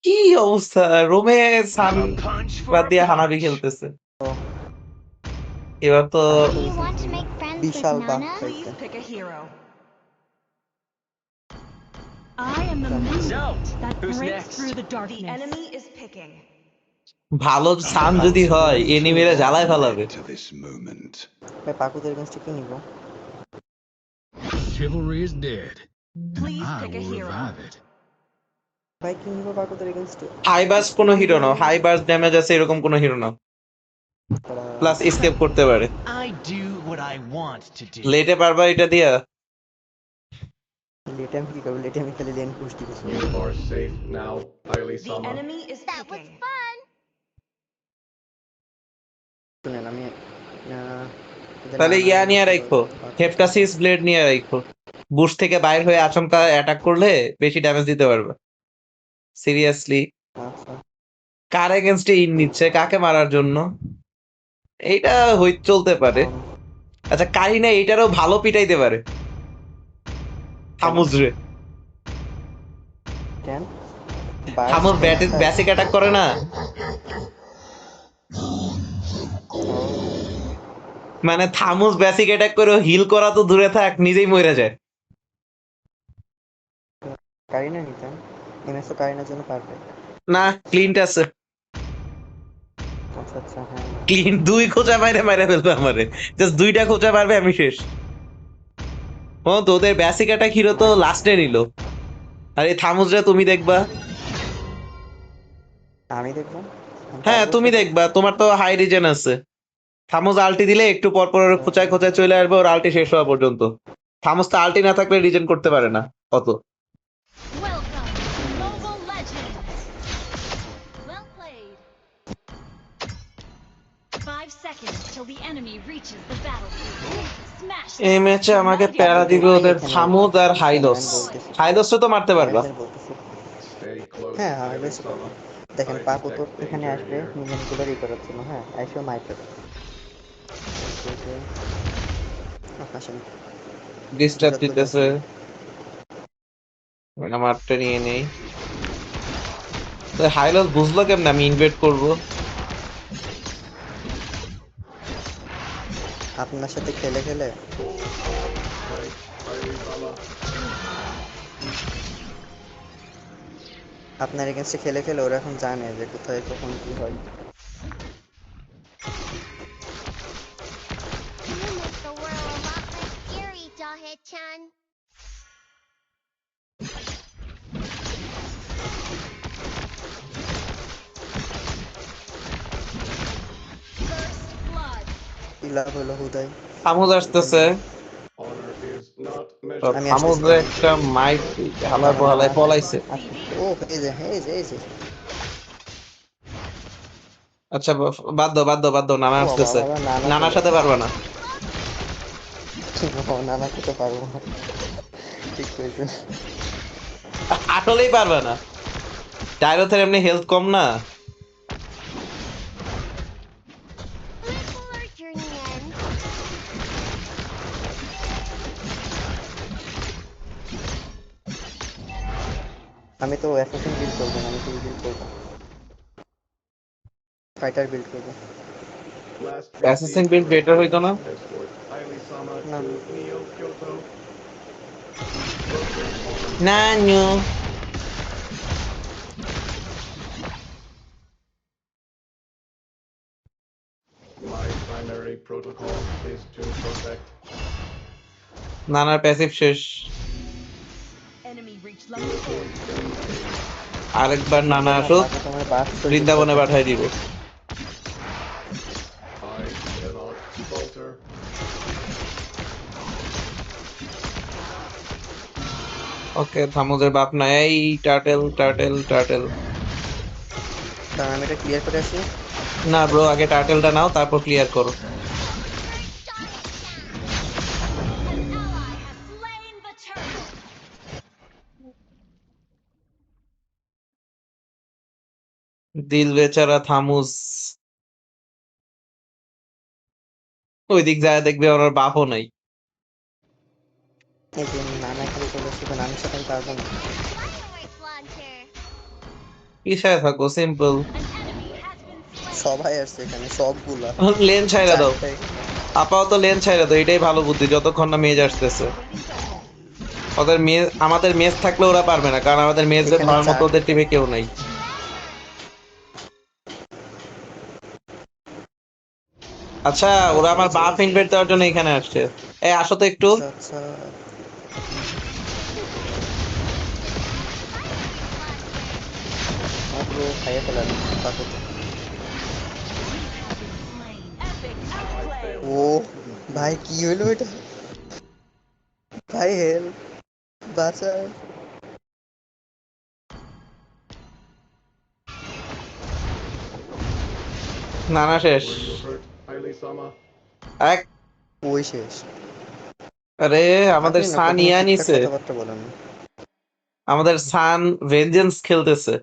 কি অবস্থা? রোমে সান A punch for বাদ a দিয়ে হানাবি punch. খেলতেছে। এবার তো আমি তো Do you want to recently make friends with বিশাল বাঘ Nana? পাইছে। Please pick a hero. I am the So, moonlight that who's breaks next? through the The darkness. enemy is picking. ভালো সান যদি হয় এনিমিরা জ্বালায় ফেলাবে। to this moment. ভাই পাকুদের এগেইনস্টে কি নিব? Chivalry is dead. Please I pick a will hero. revive it. ভাই কি নিব পাকুদের এগেইনস্টে? হাই বাস কোনো হিরো না, হাই বাস ড্যামেজ আছে এরকম কোনো হিরো না, প্লাস এসকেপ করতে পারে। I do what I want to do. লেটে পারবা এটা দিয়া? লেটে আমি কি করব? লেটে আমি খালি লেন পুশ দিব। You are safe now, The Aili-sama. enemy is That was picking. fun. শুনেন আমি তাহলে ইয়া নিয়ে রাখো, হেপটাসিস ব্লেড নিয়ে রাখো। বুশ থেকে বাইর হয়ে আচমকা অ্যাটাক করলে বেশি ড্যামেজ দিতে পারবে। সিরিয়াসলি আচ্ছা কার এগেনস্টে ইন নিচ্ছে, কাকে মারার জন্য? এইটা হই চলতে পারে। আচ্ছা কাহিনা এইটারও ভালো পিটাইতে পারে থামুজরে। কেন? থামুজ বেসিক অ্যাটাক করে না, মানে থামুজ বেসিক অ্যাটাক করে হিল করা তো দূরে থাক, নিজেই মরে যায়। কারিনা নিতেন, এমএস তো কারিনার জন্য পারফেক্ট। না ক্লিন্ট আছে, আচ্ছা আচ্ছা হ্যাঁ ক্লিন্ট 2 খোঁচা মাইরে মাইরে ফেলবে আমারে, জাস্ট 2টা খোঁচা মারবে আমি শেষ। ও তো ওদের বেসিক অ্যাটাক হিরো তো লাস্টে নিল, আর এই থামুজরা তুমি দেখবা। আমি দেখবো। হ্যাঁ তুমি দেখবা, তোমার তো হাই রিজেন আছে। থামুজ আল্টি দিলে একটু পর পর ওর খোঁচায় খোঁচায় চলে আসবে ওর আল্টি শেষ হওয়া পর্যন্ত। থামুজ তো আল্টি না থাকলে রিজেন করতে পারে না অত। Welcome to Mobile Legends. Well played. 5 seconds till the enemy reaches the battlefield. Smash এই them. ম্যাচে আমাকে United প্যারা দিবে we ওদের rise. থামুজ আর হাইলোস। হাইলোসও তো মারতে পারবা। বলতেছি Stay close, হ্যাঁ হ্যাঁ বেশি Aili-sama. দেখেন I পাকু তো detect এখানে danger আসবে here. মিলিয়নগুলোর ই করার জন্য। হ্যাঁ আইসো মাইপে আসেন ডিস্টার্ব দিতেছে, আমারটা নিয়ে নেই। তো হাইলোস বুঝলো কেমন আমি ইনভাইট করব? আপনার সাথে খেলে খেলে Aili-sama. আপনার এগেনস্টে খেলে খেলে ওরা এখন জানে যে কোথায় কখন কি হয়। You make the world a lot less scary, Jawhead-chan. First blood. কি লাভ হলো হুদাই? থামুজ আসতেছে, Honor is not তো measured. আমি থামুজ আসতেছি। একটা মাইট হালার পহালায় পলাইছে। ও এই যে এই যে এই যে আচ্ছা বাদ দাও বাদ দাও বাদ দাও, নানা ও বাবা আসতেছে। বাবা নানা নানার সাথে পারবা না। নানা খেতে পারবো না। ঠিক করেছেন। আসলেই পারবে না, টাইরোথের এমনি হেলথ কম না। Let's alert journey end. আমি তো অ্যাসাসিন বিল্ড করবো না, আমি তো বিল্ড করবো ফাইটার বিল্ড করবো। Last অ্যাসেসিন বিল্ড বেটার হইতো না? escort Aili-sama No. to Neo Kyoto. না new My primary protocol is to protect. নানার প্যাসিভ শেষ। Enemy reach level 4. আরেকবার নানা আসুক, তোমার বাস বৃন্দাবনে পাঠাই দিব। I cannot falter. ওকে থামুজের বাপ না, এই টার্টেল টার্টেল টার্টেল। কারণ আমি এটা ক্লিয়ার করে আসি। না ব্রো, আগে টার্টেলটা নাও তারপর ক্লিয়ার করো। First Jawhead-chan. An ally has slain the turtle. দিল বেচারা থামুজ ওই দিক যায় দেখবে ওনার বাপও নাই। এই যে নানা এখানে চলে আসছে, নানার সাথে আমি পারবো না। Fireworks launcher. কিসে থাকো simple. An enemy has been slain. সবাই আসছে এখানে সবগুলা লেন ছাইরা দাও, চারটায়। আপাতত লেন ছাইরা দাও, এটাই ভালো বুদ্ধি যতক্ষণ না মেজ আসতেছে। ওদের মেজ, আমাদের মেজ থাকলে ওরা পারবে না, কারণ আমাদের মেজে এখানে ধরার মতো চার- ওদের টিমে কেউ নাই। আচ্ছা ওরা আমার বাফ ইনভেট দেওয়ার জন্য এখানে আসছে। এই আসো তো একটু। আচ্ছা আচ্ছা আমার পুরো খাইয়ে ফেলার পাকুত। Slain. Epic outplay. ও ভাই কি হইলো এটা, ভাই হেল্প, বাঁচাও। নানা শেষ। Were you hurt, Haile Sama? এক, ওই শেষ। আরে আমাদের আপনি না সান কখনো ইয়া ঠিকঠাক নিছে, কথাবার্তা বলেন না। আমাদের সান ভেঞ্জেন্স খেলতেছে।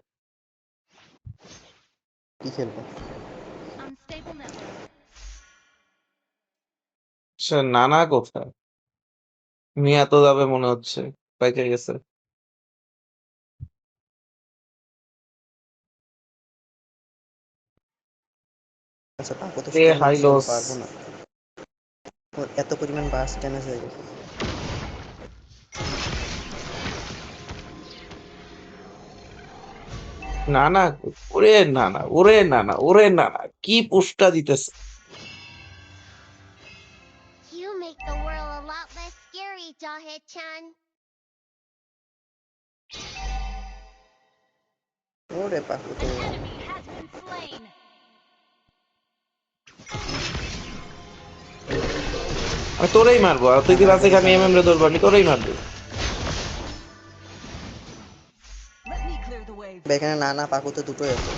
কি খেলবো? Unstable network. আচ্ছা নানা কোথায়? মিয়া তো যাবে মনে হচ্ছে, বাইকে গেছে। আচ্ছা পাকো তো এ স্ট্রং হাই আছে, ও লস। পারবো না, ওর এত পরিমাণ বাস ড্যামেজ হয়ে গেছে। নানা, ওরে নানা, ওরে নানা, ওরে নানা, কি পুষ্টা দিতেছে। You make the world a lot less scary, Jawhead-chan. ওরে পাকো তো An enemy has been slain. আমি তোরেই মারবো, আর তুই কি বাসে আমি এমএম রে ধরবো, আমি তোরেই মারবো। Let me clear the way. বা এখানে নানা পাকো তো দুটোই আছে।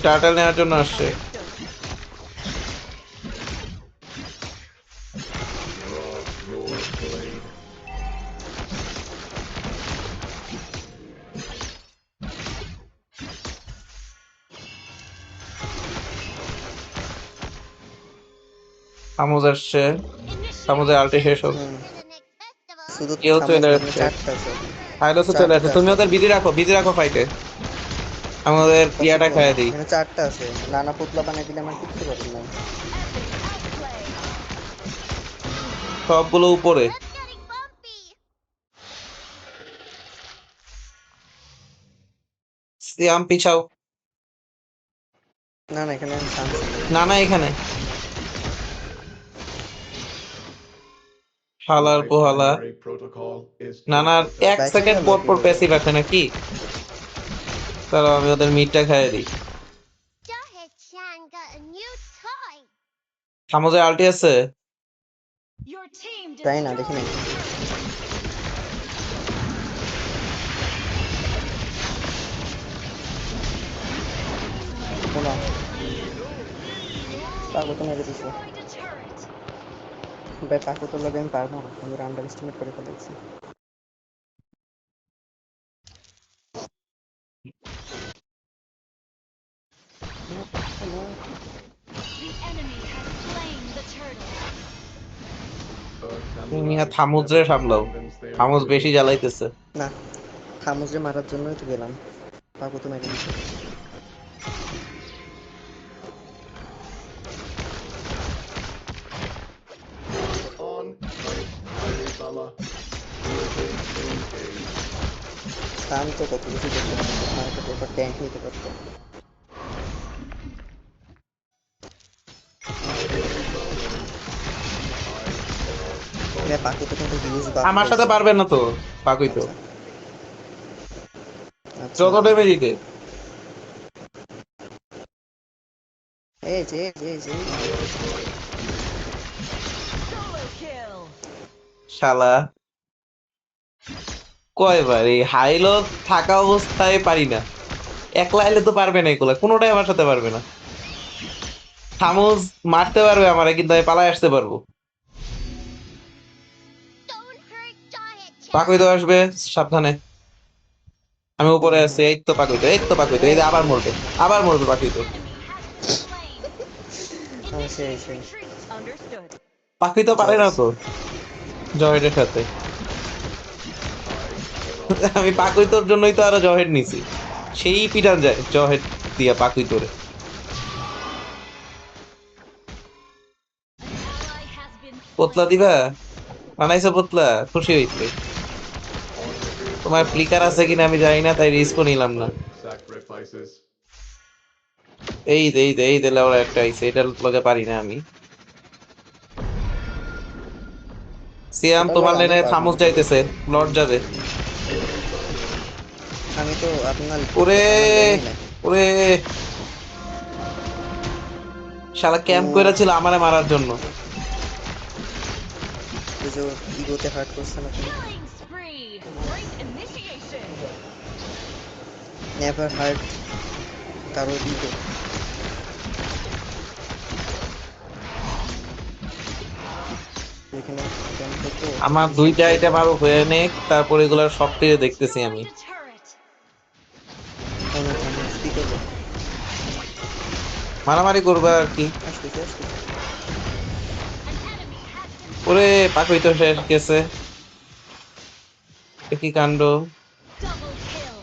টার্টেল নেওয়ার জন্য আসছে। Your blade. থামোজ আসছে, থামোজের আলটি শেষ হোক। হুম, To the next festival. শুধু কেউ থামো, চলে এখানে আসছে, চারটা আছে। হাইলোসও চলে আসছে। তুমি ওদের বিধি রাখো, বিধি রাখো ফাইটে, আমাদের ইয়াটা খাইয়ে দিই। এখানে চারটা আছে, নানা পুতলা বানিয়ে দিলে আমার কিচ্ছু পারবেন না। Outplay. সবগুলো উপরে। It's getting bumpy. সিয়াম পিছাও। না না এখানে চান্স নেই। নানা এখানে, শালার My পোহালা। primary protocol is to নানার protect 1 বাইকে সেকেন্ড গেল পর পর কিভাবে? প্যাসিভ আছে নাকি? তাহলে আমি ওদের মিটটা খাইয়ে দিই। Jawhead-chan got a new toy. থামোজের আলটি আছে। Your team তাই না দেখি নাই। destroyed. শোনো পাকো তো মেরে দিছে। Destroyed a turret. ভাই পাকো তো লগে আমি পারবো না, আমি আন্ডার এস্টিমেট করে ফেলেছি। The enemy has slain the turtle. তুমি আর থামুজরে সামলাও, থামুজ বেশি জ্বালাইতেছে। না থামুজে মারার জন্যই তো গেলাম, পাকো তো মেরে দিছে। on site, Haile Sama. স্থান তো কত কিছু করতে পারতো, আমার তো এরপর ট্যাঙ্ক নিতে পারতো। পাকো তো কিন্তু হিউজ বাফ আমার সাথে পারবে না তো, পাকুই তো যত ড্যামেজ দিতে। এই যে এই যে Solo kill. শালা কয়বার এই হাইলো থাকা অবস্থায় পারি না, একলা এলে তো পারবে না, এগুলা কোনোটাই আমার সাথে পারবে না। থামুজ মারতে পারবে আমারে, কিন্তু আমি পালায় আসতে পারবো। Don't hurt Jawhead-chan. পাকুই তো আসবে, সাবধানে। আমি উপরে আছি, এই তো পাকুই তো, এই তো পাকুই তো, এই যে আবার মরবে, আবার মরবে পাকুই তো। Enemy has been slain. সেই Initiate সেই retreat. Understood. পাকুই তো পারে না তো জয়েডের সাথে। আমি পাকুই তোর জন্যই তো আরো জয়েড নিছি, সেই পিটান যায় জহেড দিয়া পাকুই তোরে। Ally has been পোতলা slain. দিবা, বানাইছো পোতলা, খুশি হইছে। তোমার ফ্লিকার আছে কিনা আমি জানি না, তাই রিস্কও নিলাম না। Sacrifices. এই দিলে ওরা একটা আইছে, এটার লগে পারি না আমি। সিয়াম ওটার তোমার লগে লেনে আমি পারবো থামুস না। যাইতেছে, লর্ড যাবে। আমি তো আপনার ওরে আমার লেনেই নাই। ওরে শালা ক্যাম্প করেছিল আমারে মারার জন্য। এই যে ইগোতে হার্ট করছেন আপনি। Killing spree. Break initiation. Never heart কারো ইগো। এখানে ক্যাম্প করতে আমার দুইটা আইটেম আরো হয়ে নেক, তারপর এগুলার সব থেকে দেখতেছি আমি। Destroyed a turret. কি করবো? মারামারি করবা আর কি। আসতেছে আসতেছে। An enemy has been ওরে পাকুই তো শেষ গেছে, এ কি কাণ্ড। double kill.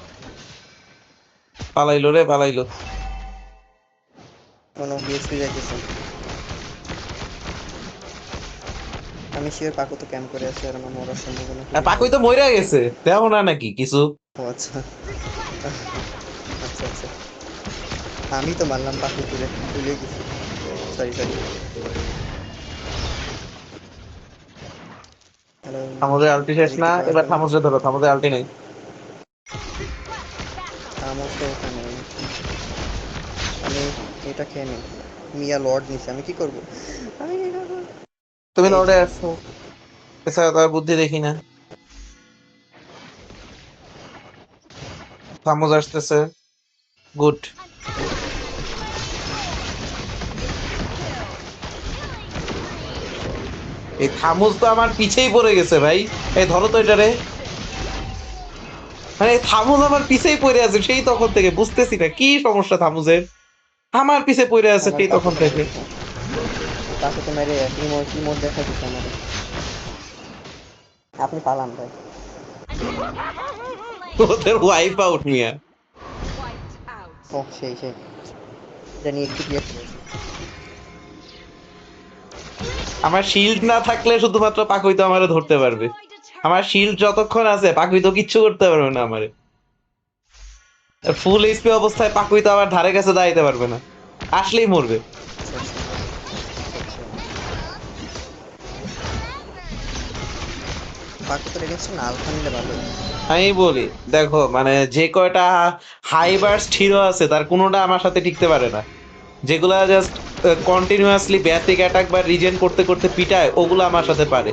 পালাইলো রে পালাইলো। কোনো বিএসপি যাইতেছে। আমি শিওর পাকু তো ক্যাম্প করে আছে আর আমার মরার সম্ভাবনা আর খুবই পাকুই কম। তো মইরা গেছে, দেখো না নাকি কিছু। ও আচ্ছা আচ্ছা আচ্ছা। আমি তো মারলাম পাকু তুলে তুলে গেছি। Sorry sorry. হ্যালো। থামোজের আলটি শেষ না, এবার থামোজে ধরো, থামোজের আলটি নেই। থামোস তো ওখানে নেই। আমি এটা খেয়ে নিই। মিয়া লর্ড নিছে, আমি কি করবো? আমি কি করবো? তুমি এই যে। লর্ডে আসছো, এছাড়া তো আর বুদ্ধি দেখি না। থামোজ আসতেছে, গুড। এই থামুজ তো আমার পিছেই পড়ে গেছে ভাই। এই ধরো তো এটারে, মানে এই থামুজ আমার পিছেই পড়ে আছে সেই তখন থেকে, বুঝতেছি না কি সমস্যা থামুজের। আমার পিছে পড়ে আছে আমার সেই তখন থেকে। পাকু তো মেরে ইমোট দেখা দিচ্ছে আমাদের। আপনি পালান ভাই। ওদের ওয়াইপ আউট মিয়া। Wiped out. ও সেই সেই। জানি একটু ক্লিয়ার করেছি। আমার শিল্ড না থাকলে শুধুমাত্র পাকুই তো আমারে ধরতে পারবে। আমার শিল্ড যতক্ষণ আছে পাকুই তো কিচ্ছু করতে পারবে না আমারে। ফুল এইচপি অবস্থায় পাকুই তো আবার ধারে কাছে দাঁড়াইতে পারবে না, আসলেই মরবে। আচ্ছা আচ্ছা আচ্ছা। পাকু তো রেখেছে না, আলফা নিলে ভালো। আমি বলি দেখো, মানে যে কয়টা হাই বার্স্ট হিরো আছে তার কোনোটা আমার সাথে টিকতে পারে না। যেগুলা জাস্ট কন্টিনিউয়াসলি বেসিক অ্যাটাক বা রিজেন করতে করতে পিটায়, ওগুলো আমার সাথে পারে।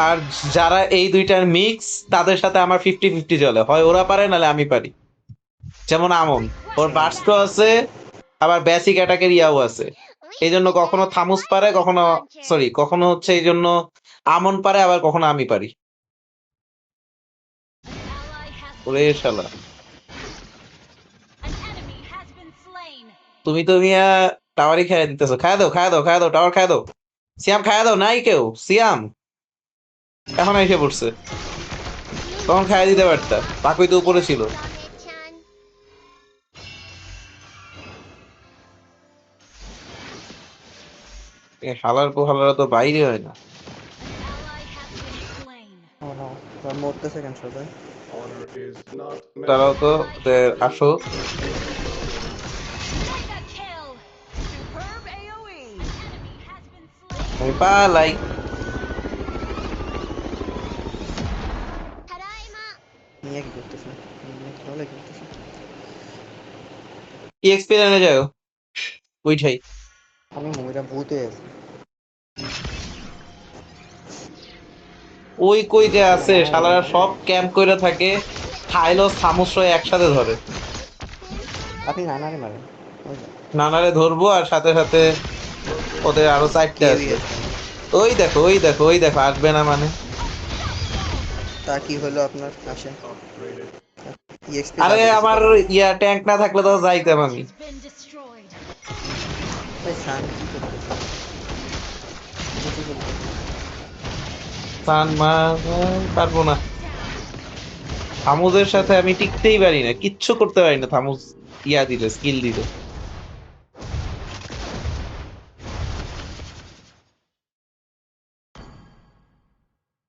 আর যারা এই দুইটার মিক্স, তাদের সাথে আমার 50-50 চলে, হয় ওরা পারে নাহলে আমি পারি। যেমন আমন, ওর বার্স্ট আছে, আবার বেসিক অ্যাটাকের ইয়াও আছে। এই জন্য কখনো থামুস পারে, কখনো সরি কখনো হচ্ছে এই জন্য আমন পারে, আবার কখনো আমি পারি। ওরে শালা, An enemy has been slain. তুমি তো মিয়া টাওয়ারই খাইয়া দিতেছো। খাইয়া দাও খাইয়া দাও খাইয়া দাও, টাওয়ার খাইয়া দাও। সিয়াম খাইয়া দাও, নাই কেউ সিয়াম এখন এসে পড়ছে, তখন খাইয়া দিতে পারতা, পাকুই তো উপরে ছিল। Jahid-chan. এ হালার পোহালারা তো বাইরে হয় না। Ally has been slain. Oh no, মরতেছে কেন সবাই? Honor is not তারাও তো আসো। Mega kill. Superb AoE. Enemy has been slain. আমি পালাই। Tadaima. মিয়া কি করতেছে? মিয়া কি ভালো করতেছে? কি এক্সপিরিয়েন্স যাও ওইটাই। আমি ময়রা ভূত হয়ে আছি। ওই কই যে আছে শালারা সব ক্যাম্প কইরা থাকে, খাইলো থামুস একসাথে ধরে। আপনি নানারে মারেন। ওই যে, নানারে ধরবো আর সাথে সাথে ওদের আরো চারটে কেউই আছে। আসবে না। ওই দেখো ওই দেখো ওই দেখো, আসবে না মানে। তা কি হলো আপনার? আসেন। upgraded. EXP আরে যাবে, আমার ইয়া ট্যাঙ্ক না থাকলে তো যাইতাম আমি। Has been destroyed. ভাই সান কি করতেছে? কিছু করতেছে না। পারবো না। থামুজের সাথে আমি টিকতেই পারি না, কিচ্ছু করতে পারি না থামুজ ইয়া দিলে, স্কিল দিলে।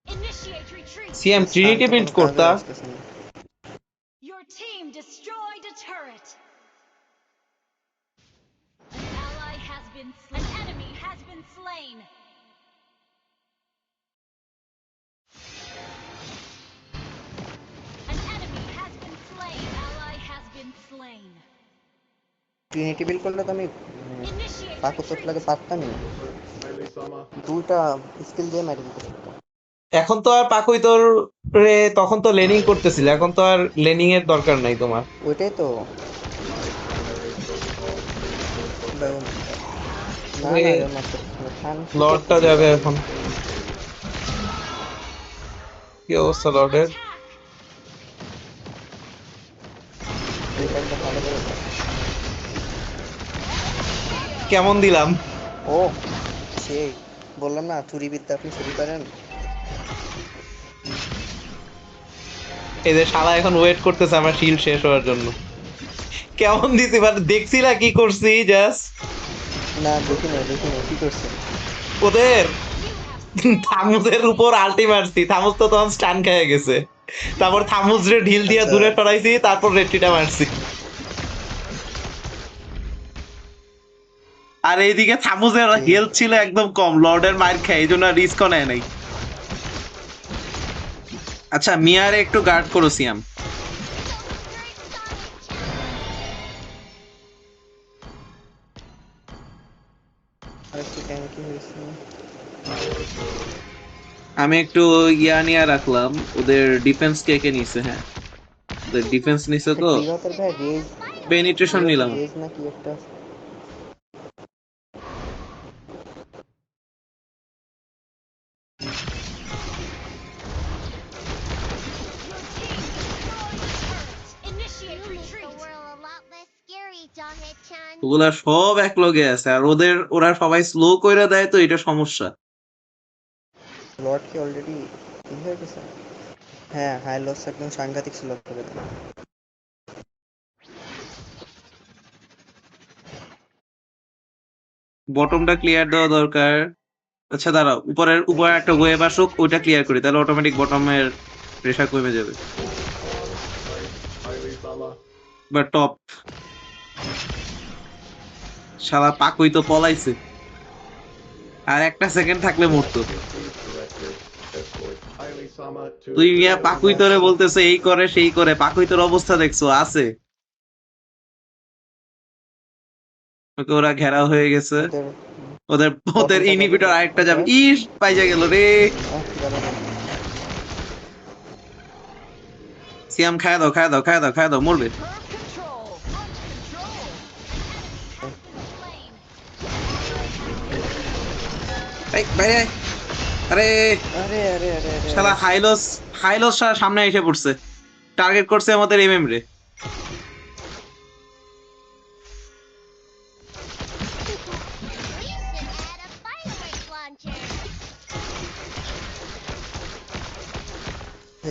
Initiate retreat. সিএম ট্রিনিটি শান্ত বিল্ড কোনো কাজে করতা। আসতেছে না। Your team destroyed a turret. An ally has been slain. An enemy has been slain. An enemy has been slain. Ally has been slain. Trinity বিল করলে তো আমি Initiate পাকো তোর লাগে retreat. পারতামই না। Highly Sama. দুইটা স্কিল দিয়ে মারি দিতে পারতাম। এখন তো আর পাকুই তোর রে, তখন তো লেনিং করতেছিল, এখন তো আর লেনিং এর দরকার নাই তোমার। ওইটাই তো। My primary protocol is to protect. না না রে মাত্র খান লর্ডটা যাবে এখন। কি অবস্থা লর্ডের? Attack. ভালো করে কেমন দিলাম? ও সেই বললাম না চুরি বিদ্যা আপনি চুরি পারেন। এই যে শালা এখন ওয়েট করতেছে আমার শিল্ড শেষ হওয়ার জন্য। কেমন দিতে পারে দেখছি না কি করছি জাস্ট। না দেখি না কি করছে। ওদের থামুজের উপর আল্টি মারছি, থামুজ তো তখন স্টান খেয়ে গেছে। তারপর থামুজ রে ঢিল দিয়ে আচ্ছা। দূরে সরাইছি, তারপর রেট্রিটা মারছি। আর এইদিকে থামুজের হেলথ ছিল একদম কম, লর্ডের মার খায়, এই জন্য রিস্কও নেয় নাই। আচ্ছা মিয়ারে একটু গার্ড করো সিয়াম। আরেকটু ট্যাঙ্কি হয়েছে। আমি একটু ইয়া নিয়ে রাখলাম, ওদের ডিফেন্স কে কে নিছে। হ্যাঁ ওদের ডিফেন্স নিছে তো, ডিরতের ভাই রেজ পেনিট্রেশন নিলাম। রেজ না কি একটা Initiate You make the retreat. world a lot less scary, Jawhead-chan. ওগুলা সব এক লগে আছে, আর ওরা সবাই স্লো কইরা দেয়, তো এটা সমস্যা। লর্ড কি অলরেডি কি হয়ে গেছে। হ্যাঁ হাই লস একদম সাংঘাতিক ছিল করে দেন। বটমটা ক্লিয়ার দেওয়া দরকার। আচ্ছা দাঁড়াও, উপরে একটা ওয়েব আসুক, ওইটা ক্লিয়ার করি, তাহলে অটোমেটিক বটমের প্রেসার কমে যাবে। Highly Sama. বা টপ শালা পাকুই তো পলাইছে, আর একটা সেকেন্ড থাকলে মরতো। Please directive. Escort. Highly Sama to. তুই মিয়া পাকুই তোরে বলতেছে এই করে সেই করে, পাকুই তোর অবস্থা দেখছো আছে। ওকে ওরা ঘেরাও হয়ে গেছে, ওদের ওদের ওদের বটমটা ইনহিবিটর যাবে তো? আরেকটা যাবে। ওকে। ইস পাইজা গেল রে। গেল না। সিয়াম খায় দাও মরবে। Curve control. Punch control. এই বাইরে আয়। আরে আরে আরে আরে আরে শালা হাইলস সামনে এসে পড়ছে, টার্গেট করছে আমাদের এমএম রে। We should add a fireworks launcher.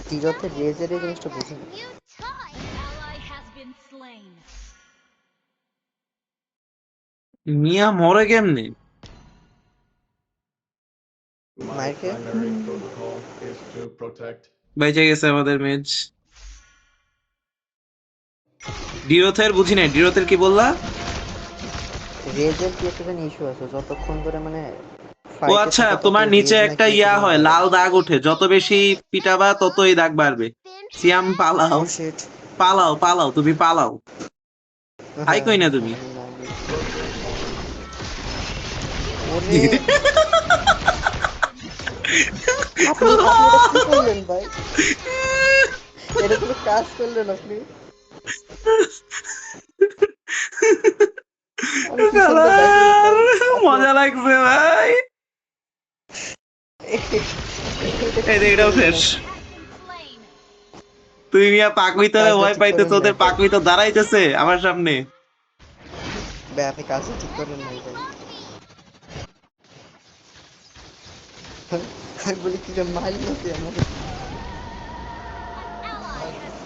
তীরথের রেজের এই জিনিসটা বুঝি না। New toy. Ally has been slain. মিয়া মরে কেমনে? My Michael? primary protocol is to protect. বেঁচে গেছে আমাদের মেজ। ডিরোথের বুঝি নাই, ডিরোথের কি বললা? রেজের কি একটা ইস্যু আছে যতক্ষণ ধরে মানে ও আচ্ছা, তোমার নিচে একটা ইয়া হয়, লাল দাগ ওঠে, যত বেশি পিটাবা ততই দাগ বাড়বে। সিয়াম পালাও শিট পালাও তুমি পালাও। হাই কই না তুমি? ওরে আপনি এটা কি করলেন ভাই, এটা কোনো কাজ করলেন আপনি। আমি পিছন দিয়ে শালার, দেখলাম, মজা লাগছে ভাই। এই যে এটাও শেষ। Slain. তুই মিয়া পাকুই তোরে কাজটা ভয় ঠিক পাইতে, করেন তোদের নাই। পাকুই তো দাঁড়াইতেছে আমার সামনে। ভাই আপনি কাজটা ঠিক করেন নাই ভাই। আমি বলি কি মাইল নাকি আমার Ally has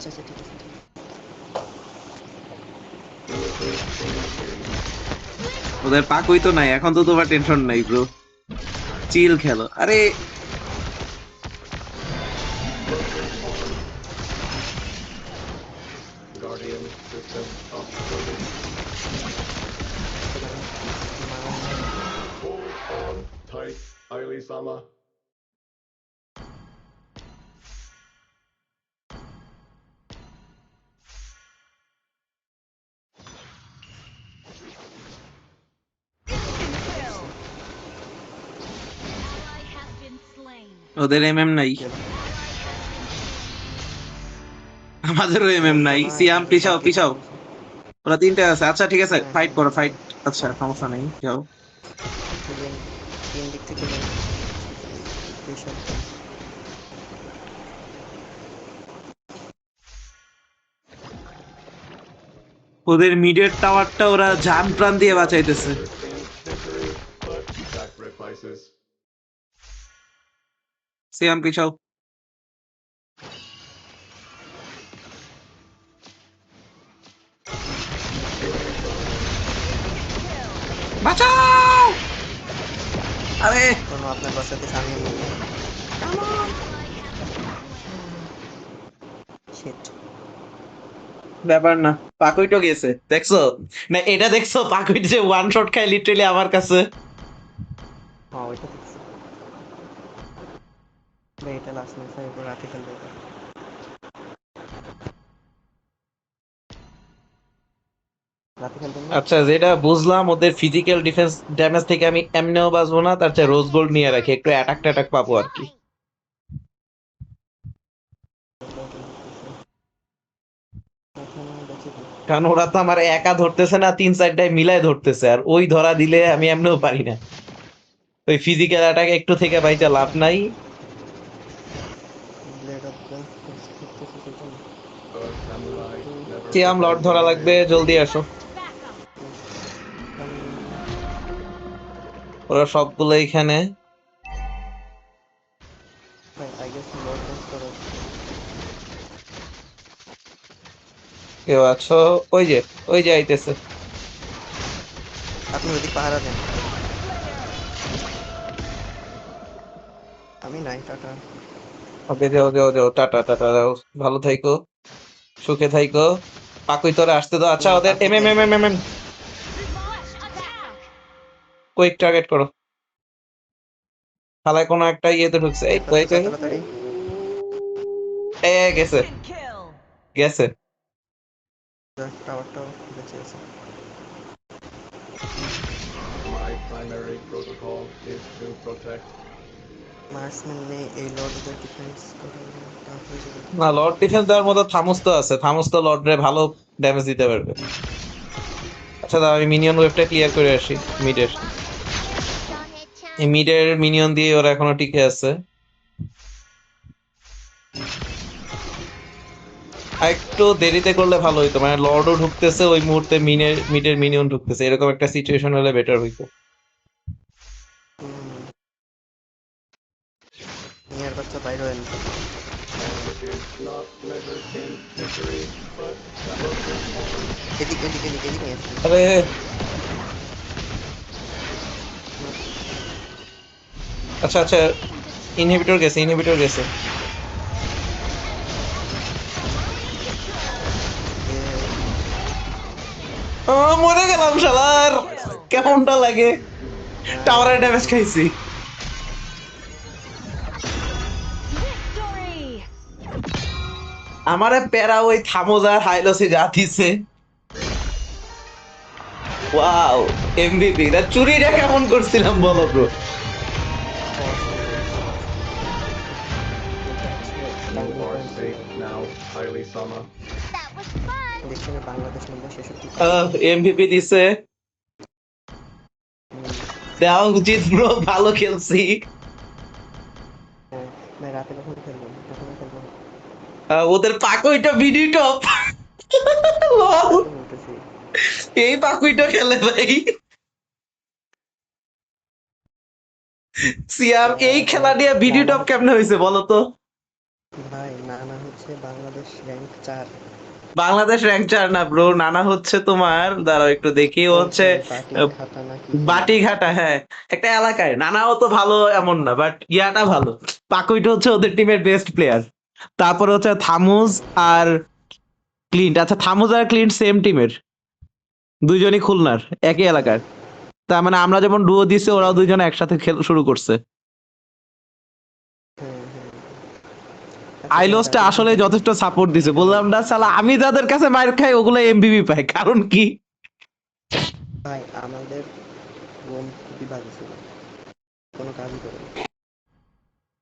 আচ্ছা আচ্ছা ঠিক আছে। ওদের পাকুই তো নাই, এখন তো তোমার টেনশন নাই ব্রো, চিল খেলো। আরে Guardian system upgraded. Hold on tight, Aili-sama. Ally has been slain. ওদের এমএম নাই, আমাদেরও এমএম নাই। সিয়াম পিছাও পিছাও, ওরা তিনটে আছে। আচ্ছা ঠিক আছে, ফাইট করো ফাইট। আচ্ছা সমস্যা নেই, যাও। তিন দিক থেকে যান। এইসব ওদের মিডের টাওয়ারটা ওরা জান প্রাণ দিয়ে বাঁচাইতেছে। Never seen victory, but sacrifices. সিয়াম পিছাও। বাঁচাও! আরে কোনো আপনার বাসাতে আমি শিট। ব্যাপার না, পাকুইটো গেছে দেখছো না? এটা দেখছো পাকুইট যে ওয়ান শট খায় লিটারালি আমার কাছে। হ্যাঁ ওইটা দেখছি ভাই, এটা লাস্ট ম্যাচ, এরপর রাতে খেলবে এটা। রাতে খেলবেন না? আচ্ছা যেটা বুঝলাম, ওদের ফিজিক্যাল ডিফেন্স ড্যামেজ থেকে আমি এমনিও বাঁচবো না, তার চেয়ে রোজ গোল্ড নিয়ে রাখি, একটু অ্যাটাক ট্যাটাক পাবো আর কি। এখানে বেঁচে দিই। কারণ ওরা তো আমার একা ধরতেছে না, তিন চারটায় মিলায় ধরতেছে, আর ওই ধরা দিলে আমি এমনিও পারি না। ওই ফিজিক্যাল অ্যাটাক একটু থেকে বাইচা লাভ নাই। ব্লেড অফ দ্য করতেছে সেটা না। A samurai never Siam Lord ধরা লাগবে, জলদি আসো। Backup. ওরা সবগুলো এখানে। ভাই আই গেস লর্ড চেঞ্জ করা। কেউ আছো? ওই যে, ওই যে আইতেছে। আপনি ওদিক পাহারা দেন, আমি নাই। টাটা। ওকে যাও যাও যাও, টাটা টাটা, যাও, ভালো থাইকো, সুখে থাইকো। পাকুই তোরা আসতে দাও। আচ্ছা ওদের এম এম এম এম এম এম Launch attack. কুইক টার্গেট করো। খালায় কোনো একটা ইয়েতে ঢুকছে, এই তো এই তো, তাড়াতাড়ি। গেছে Instant kill. গেছে। টাওয়ারটাও বেঁচে আছে। My primary protocol is to protect. Marshman নেই, এই লর্ডদের ডিফেন্স করা টাফ হয়ে যাবে। না, লর্ড ডিফেন্স দেওয়ার মতো থামুস তো আছে, থামুস তো লর্ডরে ভালো ড্যামেজ দিতে পারবে। আচ্ছা দাঁড়া, আমি মিনিয়ন ওয়েভটা ক্লিয়ার করে আসি মিডের। এই মিডের মিনিয়ন দিয়ে ওরা এখনো টিকে আছে। আর একটু দেরিতে করলে ভালো হইতো, মানে লর্ডও ঢুকতেছে ওই মুহূর্তে, মিডের মিনিয়ন ঢুকতেছে, এরকম একটা সিচুয়েশন হলে বেটার হইতো। নিয়ার বাচ্চা বাইরে হয় না। Is not measured in victory, but এদিক এদিক এদিক এদিক নিয়ে আসছি। আরে আচ্ছা আচ্ছা, ইনহিবিটর গেছে, ইনহিবিটর গেছে। মরে গেলাম শালার, কেমনটা লাগে? টাওয়ারের ড্যামেজ খাইছি। Victory. আমারে প্যারা ওই থামোজার হাইলসে যা দিছে। Wow, MVP. না চুরিটা কেমন করছিলাম বলো bro? you are safe now, Aili-sama. That was fun. দেখছি না বাংলাদেশ নম্বর 66। এমভিপি দিছে, দেওয়া উচিত ব্রো, ভালো খেলছি। হ্যাঁ ভাই, রাতে কখন খেলবো? কখনো খেলবো না। ওদের পাকুইটা বিডি টপ। রাতে বলতেছি। এই পাকুইটা খেলে ভাই। সিয়াম এই খেলা নিয়ে বিডি টপ কেমনে হয়েছে বলো তো? ভাই নানা হচ্ছে বাংলাদেশ র্যাঙ্ক 4। বাংলাদেশ র্যাঙ্ক 4 না ব্রো, নানা হচ্ছে তোমার, দাঁড়াও একটু দেখি, ও হচ্ছে বাটি আহ, খাতা নাকি বাটিঘাটা, হ্যাঁ একটা এলাকায়। নানাও তো ভালো এমন না, বাট ইয়াটা ভালো। পাকুইটা হচ্ছে ওদের টিমের বেস্ট প্লেয়ার। তারপর হচ্ছে থামুজ আর ক্লিন্ট। আচ্ছা থামুজ আর ক্লিন্ট সেম টিমের, দুইজনই খুলনার, একই এলাকার। তার মানে আমরা যেমন ডুও দিছি, ওরাও দুইজন একসাথে শুরু করছে। আচ্ছা, আইলোসটা তাহলে আসলে ব্যাটিং যথেষ্ট সাপোর্ট দিছে, বললাম না সালা আমি যাদের কাছে মাইর খাই ওগুলো এমবিবি পায়, কারণ কি? ভাই আমাদের রুম খুবই বাজে ছিল, কোনো কাজই করে